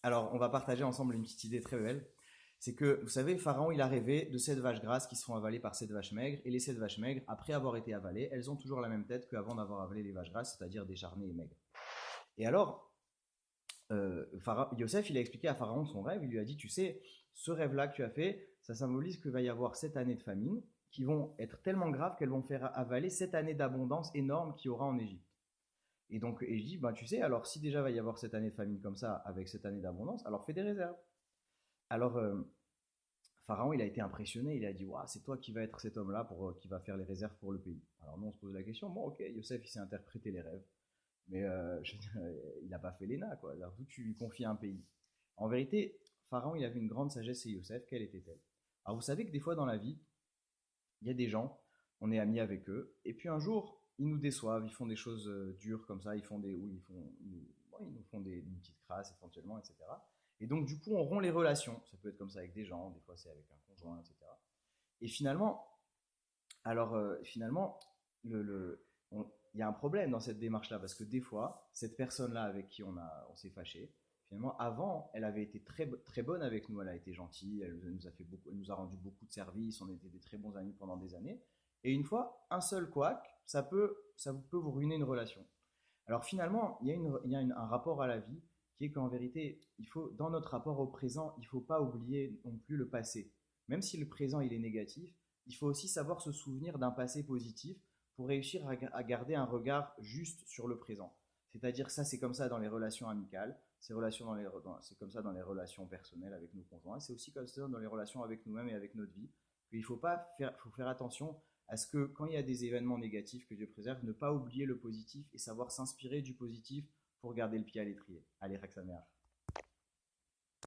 Alors, on va partager ensemble une petite idée très belle. C'est que, vous savez, Pharaon, il a rêvé de 7 vaches grasses qui se font avaler par 7 vaches maigres. Et les 7 vaches maigres, après avoir été avalées, elles ont toujours la même tête qu'avant d'avoir avalé les vaches grasses, c'est-à-dire décharnées et maigres. Et alors, Yosef, il a expliqué à Pharaon son rêve. Il lui a dit, tu sais, ce rêve-là que tu as fait, ça symbolise qu'il va y avoir 7 années de famine qui vont être tellement graves qu'elles vont faire avaler 7 années d'abondance énorme qu'il y aura en Égypte. Et je dis, bah, tu sais, alors si déjà va y avoir 7 années de famine comme ça, avec 7 années d'abondance, alors fais des réserves. Alors, Pharaon, il a été impressionné, il a dit, waouh, c'est toi qui vas être cet homme-là qui va faire les réserves pour le pays. Alors nous, on se pose la question, bon, ok, Yosef, il s'est interprété les rêves, mais je veux dire, il n'a pas fait l'ENA, quoi. Alors, d'où tu lui confies un pays? En vérité, Pharaon, il avait une grande sagesse, et Yosef, quelle était-elle? Alors, vous savez que des fois dans la vie, il y a des gens, on est amis avec eux, et puis un jour, ils nous déçoivent, ils font des choses dures comme ça, ils font des, ou ils nous font une petite crasse éventuellement, etc. Et donc, du coup, on rompt les relations. Ça peut être comme ça avec des gens, des fois c'est avec un conjoint, etc. Et finalement, finalement, il y a un problème dans cette démarche-là, parce que des fois, cette personne-là avec qui on s'est fâché, finalement, avant, elle avait été très, très bonne avec nous, elle a été gentille, elle nous a rendu beaucoup de services, on était des très bons amis pendant des années. Et une fois, un seul couac, ça peut vous ruiner une relation. Alors finalement, un rapport à la vie qui est qu'en vérité, dans notre rapport au présent, il ne faut pas oublier non plus le passé. Même si le présent il est négatif, il faut aussi savoir se souvenir d'un passé positif pour réussir à garder un regard juste sur le présent. C'est-à-dire ça, c'est comme ça dans les relations amicales, c'est comme ça dans les relations personnelles avec nos conjoints, c'est aussi comme ça dans les relations avec nous-mêmes et avec notre vie. Faut faire attention à ce que quand il y a des événements négatifs que Dieu préserve, ne pas oublier le positif et savoir s'inspirer du positif pour garder le pied à l'étrier. Allez, Raksamer.